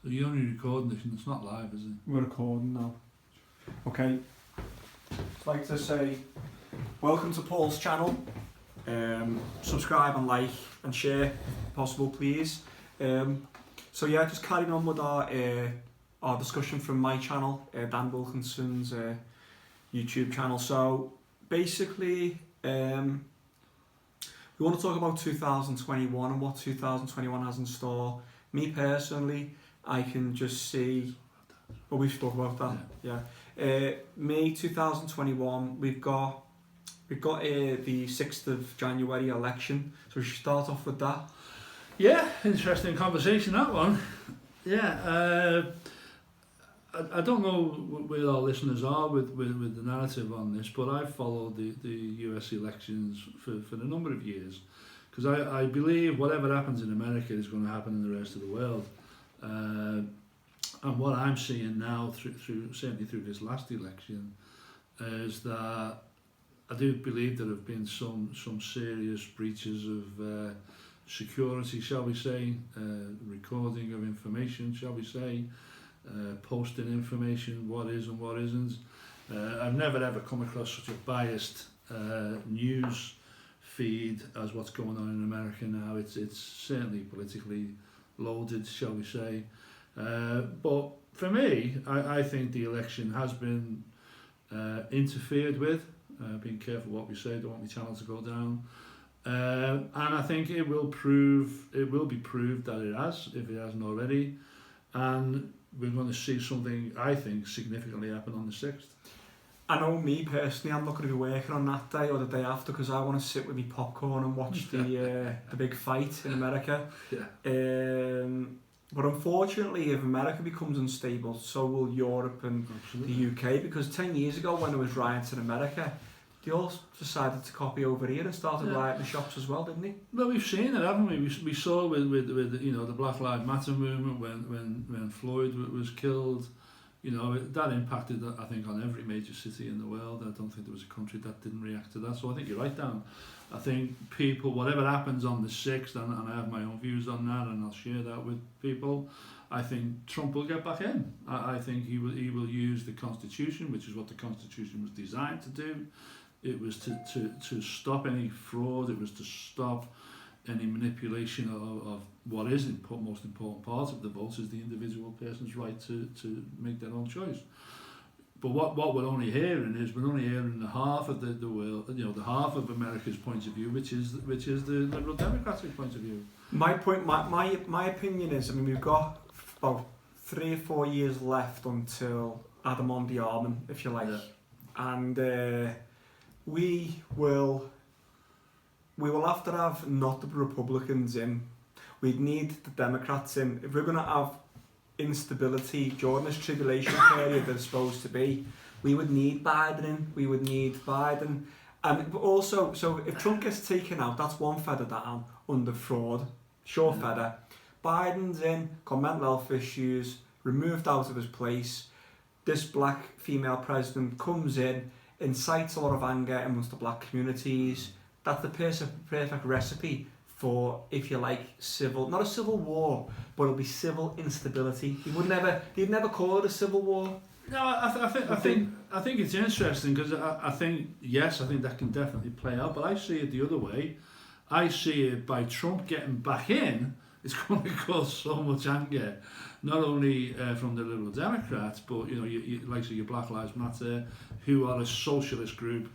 So you're only recording this, and it's not live, is it? We're recording now. Okay. I'd like to say, welcome to Paul's channel. Subscribe and like and share, if possible, please. So yeah, just carrying on with our discussion from my channel, Dan Wilkinson's YouTube channel. So basically, we want to talk about 2021 and what 2021 has in store. Me personally, I can just see. Oh, we should talk about that. Yeah. May 2021, we've got the 6th of January election. So we should start off with that. Yeah, interesting conversation, that one. Yeah, I don't know where our listeners are with the narrative on this, but I've followed the US elections for a number of years, because I believe whatever happens in America is going to happen in the rest of the world. And what I'm seeing now, certainly through this last election, is that I do believe there have been some serious breaches of security, shall we say, recording of information, shall we say, posting information, what is and what isn't. I've never ever come across such a biased news feed as what's going on in America now. It's certainly politically loaded, shall we say. But for me, I think the election has been interfered with. Being careful what we say, don't want my channel to go down. And I think it will be proved that it has, if it hasn't already. And we're going to see something, I think, significantly happen on the 6th. I know me personally, I'm not going to be working on that day or the day after, because I want to sit with my popcorn and watch the big fight in America. Yeah. But unfortunately, if America becomes unstable, so will Europe and the UK, because 10 years ago when there was riots in America, they all decided to copy over here and started rioting the shops as well, didn't they? Well, we've seen it, haven't we? We saw with the Black Lives Matter movement when Floyd was killed. That impacted, I think, on every major city in the world. I don't think there was a country that didn't react to that. So I think you're right, Dan. I think people, whatever happens on the 6th, and I have my own views on that, and I'll share that with people, I think Trump will get back in. I think he will use the Constitution, which is what the Constitution was designed to do. It was to stop any fraud. It was to stop any manipulation of what is the most important part of the vote, is the individual person's right to make their own choice. But what we're only hearing is the half of the world, the half of America's point of view, which is the Liberal Democratic point of view. My opinion is, we've got about 3 or 4 years left until Adam on the Armin, if you like, and we will have to have not the Republicans in. We'd need the Democrats in. If we're going to have instability during this tribulation period there's supposed to be, we would need Biden in. We would need Biden. And also, so if Trump gets taken out, that's one feather down under fraud, feather. Biden's in, got mental health issues, removed out of his place. This black female president comes in, incites a lot of anger amongst the black communities. That's the perfect recipe for, if you like, not a civil war, but it'll be civil instability. He'd never call it a civil war. No, I think it's interesting, because I think that can definitely play out, but I see it the other way. I see it by Trump getting back in, it's going to cause so much anger, not only from the Liberal Democrats, but like your Black Lives Matter, who are a socialist group,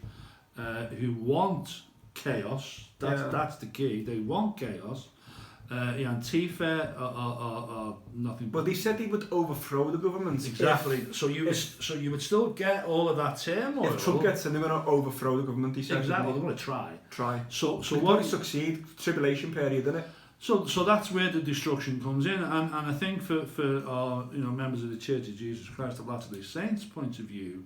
who want chaos. That's the key. They want chaos. Antifa are nothing. But they said they would overthrow the government. Exactly. So you would still get all of that turmoil. If Trump gets in, they're going to overthrow the government. He said. Exactly. They're going to try. So what succeed? Tribulation period, isn't it? So that's where the destruction comes in, and I think for our members of the Church of Jesus Christ of Latter-day Saints' point of view,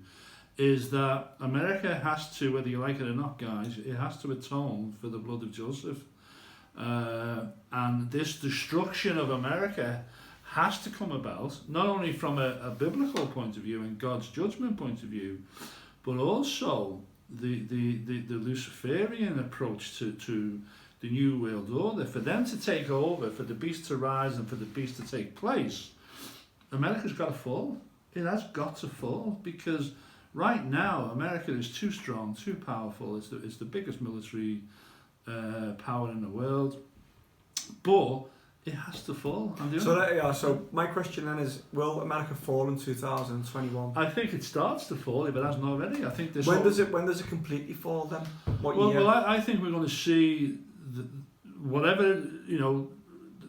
is that America has to, whether you like it or not, guys, it has to atone for the blood of Joseph. And this destruction of America has to come about, not only from a biblical point of view and God's judgment point of view, but also the Luciferian approach to the New World Order. For them to take over, for the beast to rise and for the beast to take place, America's got to fall. It has got to fall because right now America is too strong, too powerful. It's the biggest military power in the world, but it has to fall. So my question then is: will America fall in 2021? I think it starts to fall if it hasn't already. I think this. When does it completely fall then? What year? Well, I think we're going to see whatever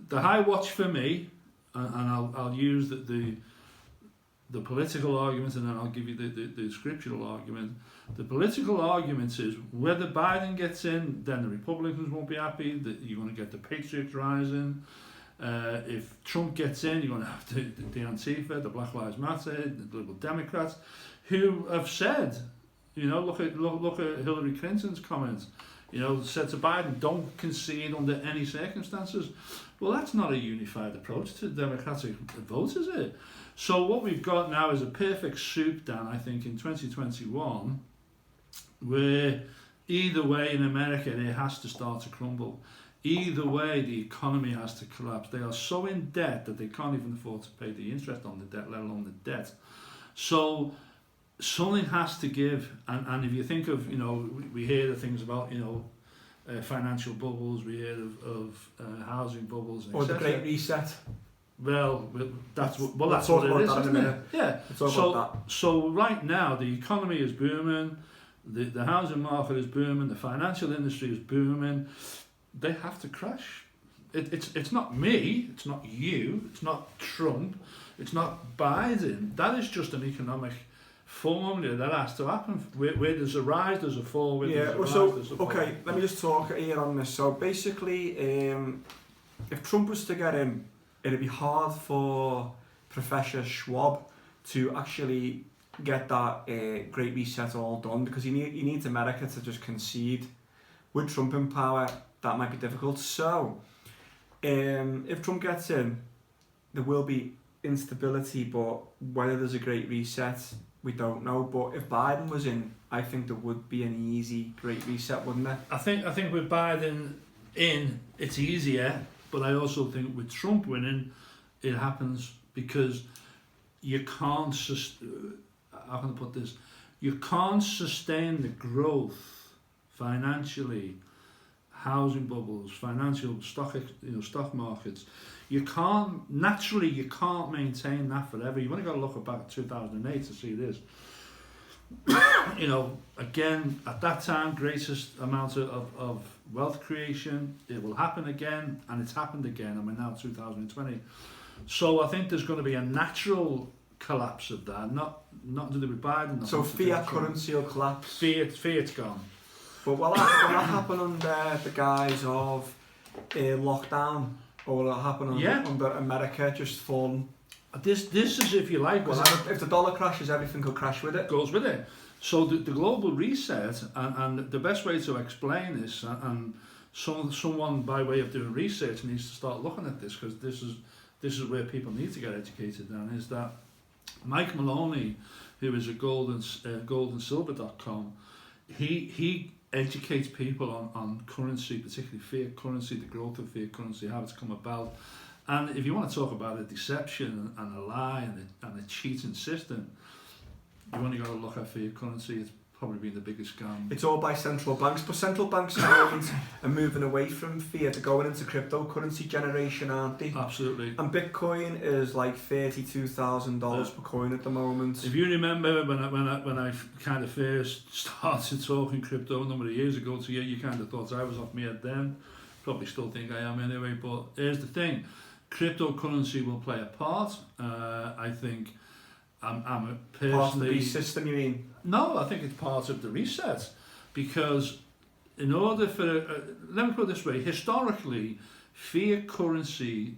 the high watch for me, and I'll use the political argument, and then I'll give you the scriptural argument. The political argument is whether Biden gets in, then the Republicans won't be happy. That you're going to get the Patriots rising. If Trump gets in, you're going to have the Antifa, the Black Lives Matter, the Liberal Democrats, who have said, look at Hillary Clinton's comments. Said to Biden, don't concede under any circumstances. Well, that's not a unified approach to the Democratic vote, is it? So what we've got now is a perfect soup, Dan, I think, in 2021, where either way in America, it has to start to crumble. Either way, the economy has to collapse. They are so in debt that they can't even afford to pay the interest on the debt, let alone the debt. So something has to give. And if you think of, we hear the things about, financial bubbles, we hear of housing bubbles, or the Great Reset. Well, that's what it is, isn't it? Yeah. So right now, the economy is booming, the housing market is booming, the financial industry is booming. They have to crash. It's not me, it's not you, it's not Trump, it's not Biden. That is just an economic formula that has to happen. Where there's a rise, there's a fall. Where there's a rise, there's a fall. Okay, let me just talk here on this. So basically, if Trump was to get in, it'd be hard for Professor Schwab to actually get that Great Reset all done, because he needs America to just concede. With Trump in power, that might be difficult. So, if Trump gets in, there will be instability, but whether there's a Great Reset, we don't know. But if Biden was in, I think there would be an easy Great Reset, wouldn't there? I think with Biden in, it's easier, but I also think with Trump winning, it happens because you can't. How can I put this? You can't sustain the growth financially. Housing bubbles, financial stock markets. You can't maintain that forever. You've only got to look back at 2008 to see this. Again, at that time, greatest amount of wealth creation. It will happen again, and it's happened again, and we're now 2020. So I think there's going to be a natural collapse of that, not to do with Biden. So fiat currency will collapse. Fiat's gone. But will that happen under the guise of lockdown, or will it happen under America just falling? This is, if you like, if the dollar crashes, everything will crash with it. Goes with it. So the global reset, and the best way to explain this, and someone by way of doing research needs to start looking at this, because this is where people need to get educated. And is that Mike Maloney, who is at goldandsilver.com, he educates people on currency, particularly fiat currency, the growth of fiat currency, how it's come about. And if you want to talk about a deception and a lie and a cheating system, you've only got to look at fiat currency. It's probably been the biggest scam. It's all by central banks, but central banks are moving away from fiat, they're going into cryptocurrency generation, aren't they? Absolutely. And Bitcoin is like $32,000 per coin at the moment. If you remember when I kind of first started talking crypto a number of years ago to you, you kind of thought I was off my head then. Probably still think I am anyway, but here's the thing. Cryptocurrency will play a part. I think I'm a personally... Part of the system, you mean? No, I think it's part of the reset, because in order for... let me put it this way. Historically, fiat currency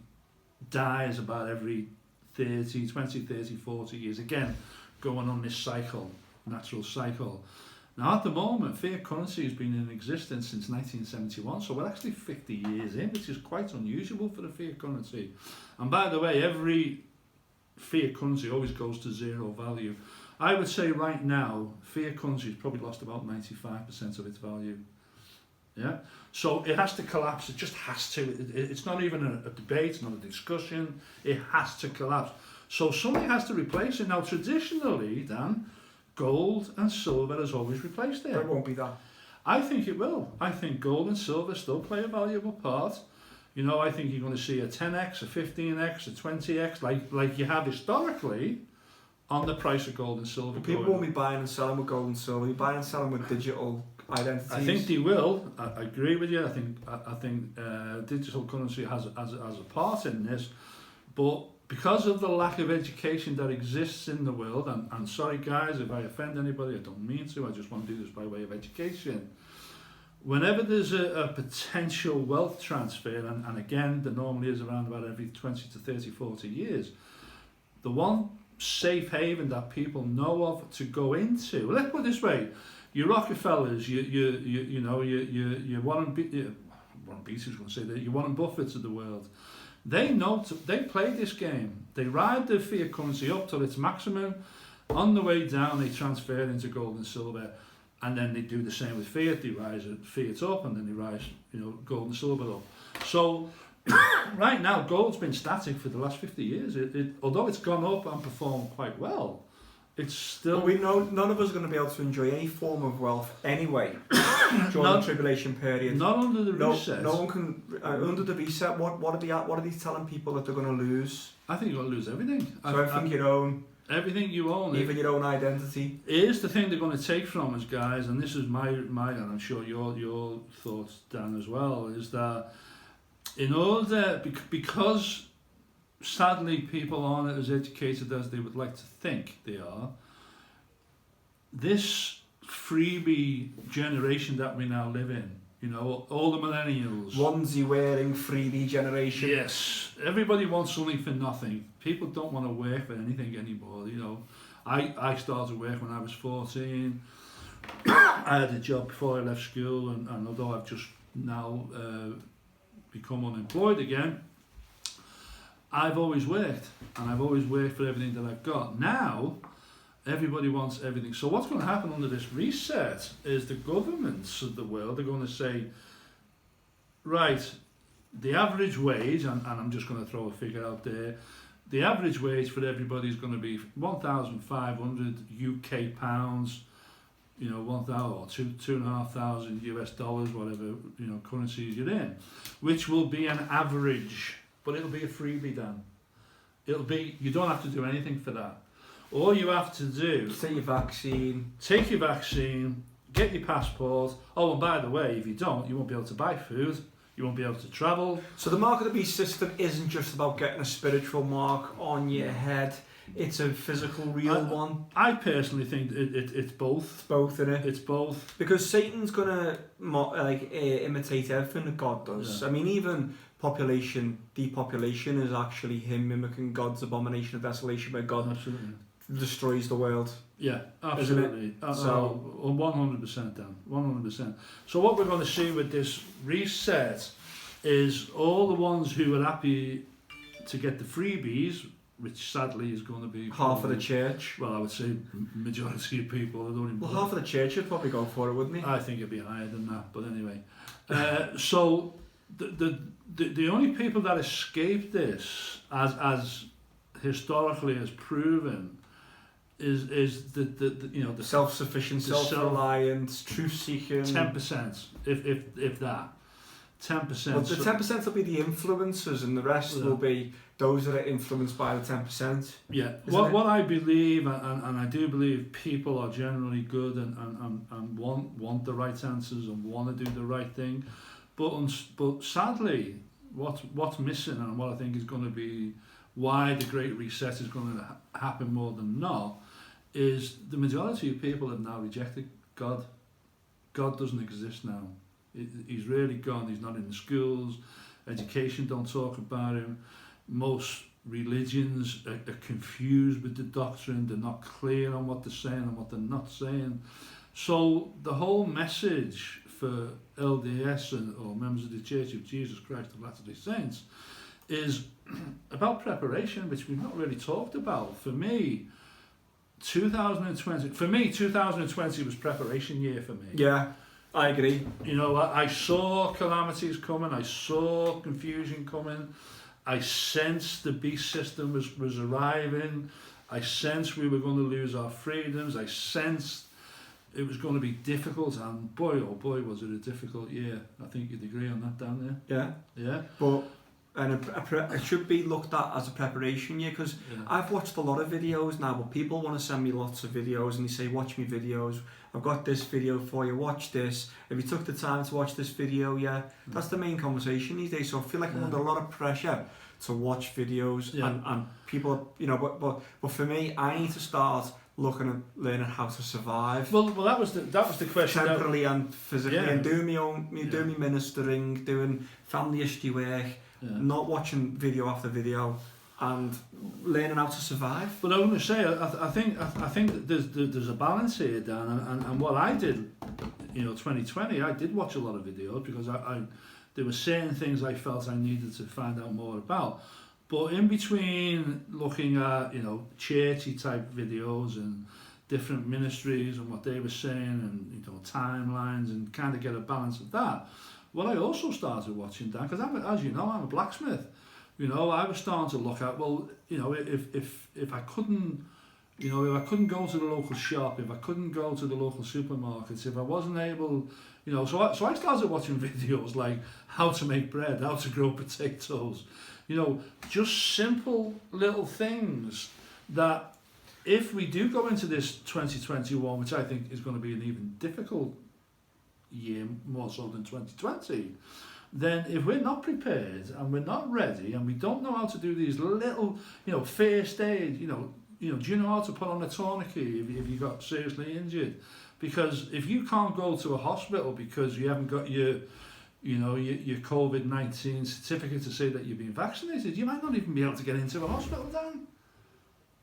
dies about every 20, 30, 40 years. Again, going on this cycle, natural cycle. Now, at the moment, fiat currency has been in existence since 1971, so we're actually 50 years in, which is quite unusual for the fiat currency. And by the way, every fiat currency always goes to zero value. I would say right now, fiat currency has probably lost about 95% of its value. Yeah, so it has to collapse. It just has to. It's not even a debate, it's not a discussion. It has to collapse. So somebody has to replace it. Now, traditionally, Dan, gold and silver has always replaced it. But it won't be that. I think it will. I think gold and silver still play a valuable part. You know, I think you're going to see a 10x, a 15x, a 20x, like you have historically on the price of gold and silver. But people won't be buying and selling with gold and silver. They're buying and selling with digital identities. I think they will. I agree with you. I think digital currency has a part in this, but because of the lack of education that exists in the world, and sorry guys if I offend anybody, I don't mean to, I just want to do this by way of education. Whenever there's a potential wealth transfer, and again, there normally is around about every 20 to 30, 40 years, the one safe haven that people know of to go into, let's put it this way, your Rockefellers, you know, your Warren Beatty's going to say that, your Warren Buffett's of the world, they know, they play this game. They ride the fiat currency up till its maximum. On the way down, they transfer it into gold and silver, and then they do the same with fiat. They rise fiat up, and then they rise, you know, gold and silver up. So right now, gold's been static for the last 50 years. Although it's gone up and performed quite well, it's still. But we know none of us are going to be able to enjoy any form of wealth anyway during the tribulation period. Not under the reset. No one can under the reset. What are they telling people that they're going to lose? I think you're going to lose everything. So everything you own. Everything you own, even your own identity. Here's the thing they're going to take from us, guys, and this is my and I'm sure your thoughts, Dan, as well, is that in order, because sadly people aren't as educated as they would like to think they are, this freebie generation that we now live in, you know, all the millennials. Onesie wearing freebie generation. Yes, everybody wants something for nothing. People don't want to work for anything anymore, you know. I started work when I was 14. I had a job before I left school, and although I've just now become unemployed again, I've always worked, and I've always worked for everything that I've got. Now, everybody wants everything. So what's going to happen under this reset is the governments of the world are going to say, right, the average wage, and I'm just going to throw a figure out there, the average wage for everybody is going to be 1,500 UK pounds, you know, 1,000 or $2,500 US dollars, whatever, you know, currencies you're in, which will be an average, but it'll be a freebie, Dan. It'll be, you don't have to do anything for that. All you have to do... Take your vaccine. Take your vaccine, get your passport. Oh, and by the way, if you don't, you won't be able to buy food. You won't be able to travel. So the Mark of the Beast system isn't just about getting a spiritual mark on your head. It's a physical, real one. I personally think it's both. It's both, innit? It's both. Because Satan's going to imitate everything that God does. Yeah. I mean, even depopulation is actually him mimicking God's abomination of desolation, where God absolutely destroys the world. Yeah, absolutely. So 100%, Dan, 100%. So what we're going to see with this reset is all the ones who are happy to get the freebies, which sadly is going to be half of the church. Well, I would say majority of people. Half of the church would probably go for it, wouldn't he? I think it'd be higher than that, but anyway. So the only people that escape this, as historically as proven, is the you know, the self-sufficient, self-reliant, truth-seeking. 10%, if that. 10%. Well, the 10% will be the influencers, and the rest will be those that are influenced by the 10%. Yeah. What I believe, and I do believe people are generally good and want the right answers and want to do the right thing, but sadly, what's missing, and what I think is going to be why the Great Reset is going to happen more than not, is the majority of people have now rejected God. God doesn't exist now. He's really gone. He's not in the schools. Education don't talk about him. Most religions are confused with the doctrine. They're not clear on what they're saying and what they're not saying. So the whole message for LDS or members of the Church of Jesus Christ of Latter-day Saints is about preparation, which we've not really talked about. For me, 2020 was preparation year for me. Yeah, I agree. You know, I saw calamities coming, I saw confusion coming, I sensed the beast system was arriving. I sensed we were going to lose our freedoms. I sensed it was going to be difficult, and boy, oh boy, was it a difficult year. I think you'd agree on that, Dan, Yeah. yeah? But it should be looked at as a preparation year, because Yeah. I've watched a lot of videos now, but people want to send me lots of videos and they say, watch me videos, I've got this video for you, watch this. If you took the time to watch this video, yeah, that's the main conversation these days. So I feel like I'm under a lot of pressure to watch videos, and people, you know, but for me, I need to start looking at learning how to survive. Well, that was the question. Temporarily and physically, Yeah. and doing doing my ministering, doing family history work, not watching video after video, and learning how to survive. But I want to say, I think that there's a balance here, Dan, and what I did, 2020, I did watch a lot of videos because I there were certain things I felt I needed to find out more about. But in between looking at, churchy type videos and different ministries and what they were saying and, timelines and kind of get a balance of that, what I also started watching, Dan, because as you know, I'm a blacksmith. I was starting to look at, well, if I couldn't, if I couldn't go to the local shop, if I couldn't go to the local supermarkets, if I wasn't able, so I started watching videos like how to make bread, how to grow potatoes, just simple little things that if we do go into this 2021, which I think is going to be an even difficult year, more so than 2020, then if we're not prepared and we're not ready and we don't know how to do these little, first aid, do you know how to put on a tourniquet if you got seriously injured? Because if you can't go to a hospital because you haven't got your COVID-19 certificate to say that you've been vaccinated, you might not even be able to get into a hospital, Dan.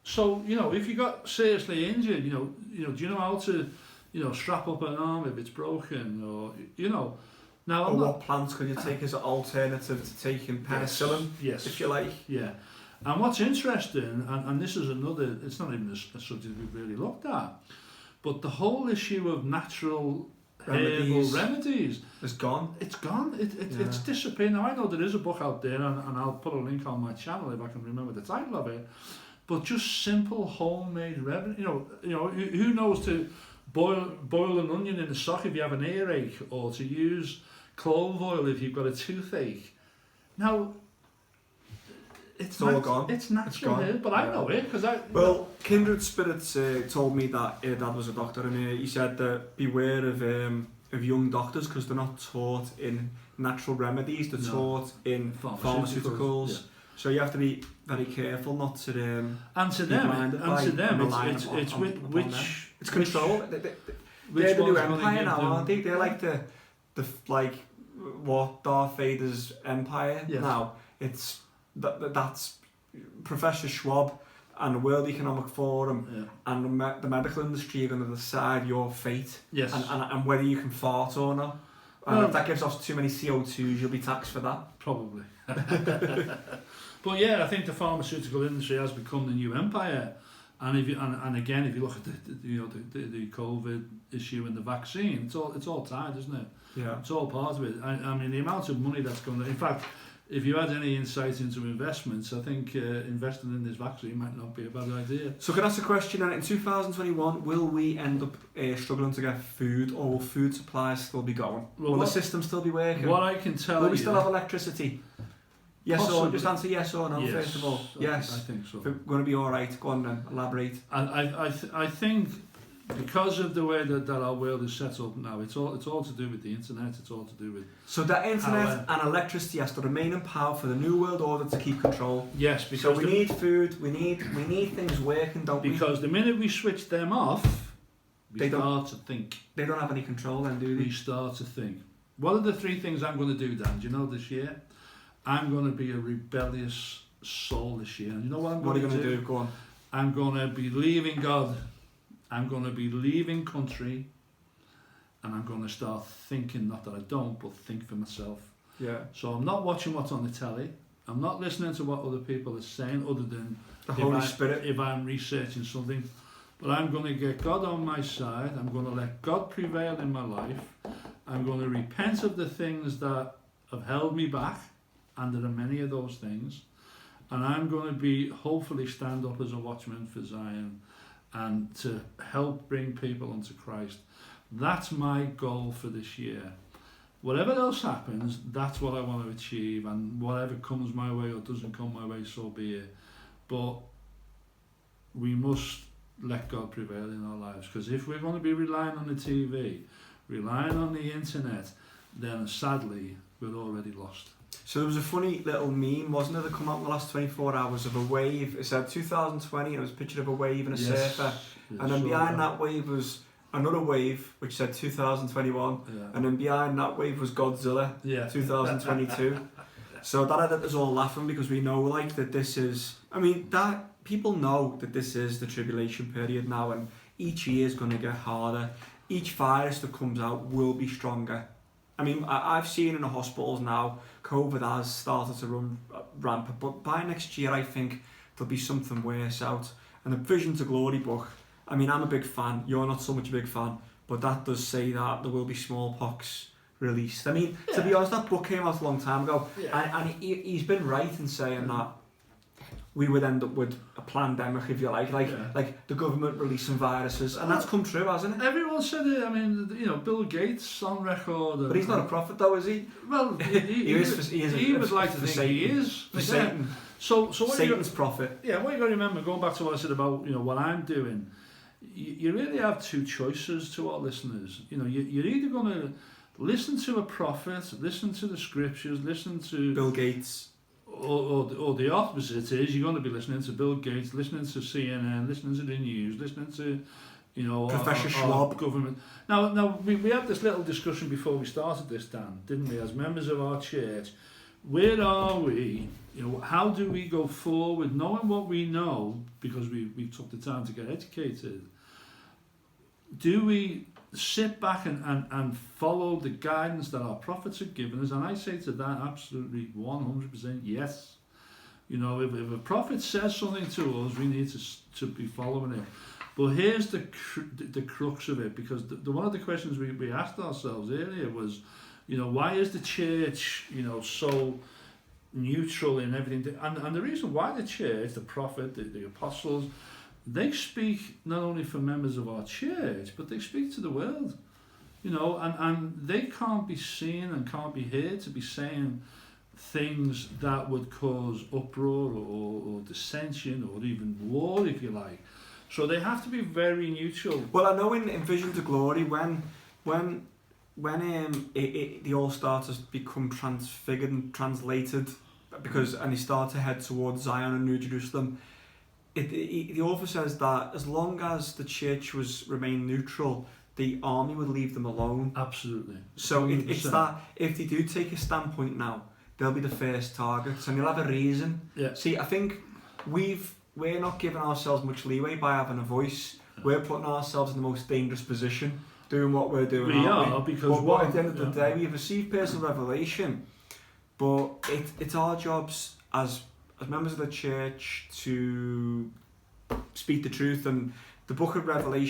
So, if you got seriously injured, do you know how to, strap up an arm if it's broken, or, Now, or what plants could you take as an alternative to taking penicillin, yes, if you like? Yeah. And what's interesting, and this is another, it's not even a subject we've really looked at, but the whole issue of natural herbal remedies is gone. It's gone. It's disappeared. Now, I know there is a book out there, and I'll put a link on my channel if I can remember the title of it, but just simple homemade remedies. Who knows to boil an onion in a sock if you have an earache, or to use clove oil if you've got a toothache. Now, it's all gone. It's natural here, but I know it because Well, Kindred Spirits told me that her dad was a doctor, and he said that beware of young doctors because they're not taught in natural remedies; they're taught in pharmaceuticals. Yeah. So you have to be very careful not to. And to them, it's which it's control. They're the new empire now, aren't they? They're like the what Darth Vader's empire now. It's that's Professor Schwab and the World Economic Forum and the medical industry are going to decide your fate. Yes. And whether you can fart or not. And if that gives off too many CO2s, you'll be taxed for that. Probably. But yeah, I think the pharmaceutical industry has become the new empire. And if you again, if you look at the COVID issue and the vaccine, it's all tied, isn't it? Yeah. It's all part of it. I mean, the amount of money that's going to... In fact, if you had any insight into investments, I think investing in this vaccine might not be a bad idea. So can I ask a question? In 2021, will we end up struggling to get food, or will food supplies still be going? Will the system still be working? What I can tell you... Will we still have electricity? Yes possibly. or just answer yes or no first of all. Yes. I think so. We're going to be all right. Go on then. Elaborate. I think because of the way that our world is set up now, it's all to do with the internet. It's all to do with. So the internet and electricity has to remain in power for the new world order to keep control. Yes, because so we need food. We need things working, don't we? Because the minute we switch them off, we start to think. They don't have any control then, do they? We start to think. What are the three things I'm going to do, Dan? Do you know this year? I'm going to be a rebellious soul this year. And you know what I'm going to do? What are you going to do? Go on. I'm going to be leaving God. I'm going to be leaving country. And I'm going to start thinking, not that I don't, but think for myself. Yeah. So I'm not watching what's on the telly. I'm not listening to what other people are saying, other than the Holy Spirit. If I'm researching something. But I'm going to get God on my side. I'm going to let God prevail in my life. I'm going to repent of the things that have held me back. And there are many of those things. and I'm going to be hopefully stand up as a watchman for Zion and to help bring people unto Christ. That's my goal for this year. Whatever else happens, that's what I want to achieve, and whatever comes my way or doesn't come my way, so be it. But we must let God prevail in our lives, because if we're going to be relying on the TV, relying on the internet, then sadly we're already lost. So there was a funny little meme, wasn't there, that come out in the last 24 hours of a wave. It said 2020, and it was a picture of a wave and a surfer. And then behind that wave was another wave, which said 2021. Yeah. And then behind that wave was Godzilla, 2022. So that had us all laughing, because we know, like, that this is... I mean, that people know that this is the tribulation period now, and each year is going to get harder. Each virus that comes out will be stronger. I mean, I've seen in the hospitals now, COVID has started to run rampant, but by next year I think there'll be something worse out. And the Vision to Glory book, I mean, I'm a big fan, you're not so much a big fan, but that does say that there will be smallpox released. I mean, to be honest, that book came out a long time ago, and he's been right in saying that we would end up with a pandemic, if you like the government releasing viruses, and that's come true, hasn't it? Everyone said it. I mean, you know, Bill Gates on record. But he's not a prophet, though, is he? Well, he would like to think he is. For Satan. So what Satan's prophet. Yeah, what you got to remember, going back to what I said about, you know, what I'm doing, you really have two choices to our listeners. You know, you're either going to listen to a prophet, listen to the scriptures, listen to Bill Gates. Or the opposite is you're going to be listening to Bill Gates, listening to CNN, listening to the news, listening to, you know, Professor Schwab, government. Now we had this little discussion before we started this, Dan, didn't we? As members of our church, where are we? You know, how do we go forward, knowing what we know, because we took the time to get educated? Do we sit back and follow the guidance that our prophets have given us? And I say to that, absolutely 100% yes. You know, if a prophet says something to us, we need to be following it. But here's the crux of it, because one of the questions we asked ourselves earlier was, you know, why is the church, you know, so neutral in everything? And the reason why the church, the prophet, the apostles, they speak not only for members of our church, but they speak to the world, you know, and they can't be seen and can't be heard to be saying things that would cause uproar or dissension or even war, if you like. So they have to be very neutral. Well, I know in Vision to Glory, when they all start to become transfigured and translated, and they start to head towards Zion and New Jerusalem, the author says that as long as the church remain neutral, the army would leave them alone. Absolutely. So it's that if they do take a standpoint now, they'll be the first targets, and they'll have a reason. Yeah. See, I think we're not giving ourselves much leeway by having a voice. We're putting ourselves in the most dangerous position doing what we're doing. We are, because at the end of the day, we've received personal revelation, but it's our jobs as members of the church to speak the truth. And the book of Revelation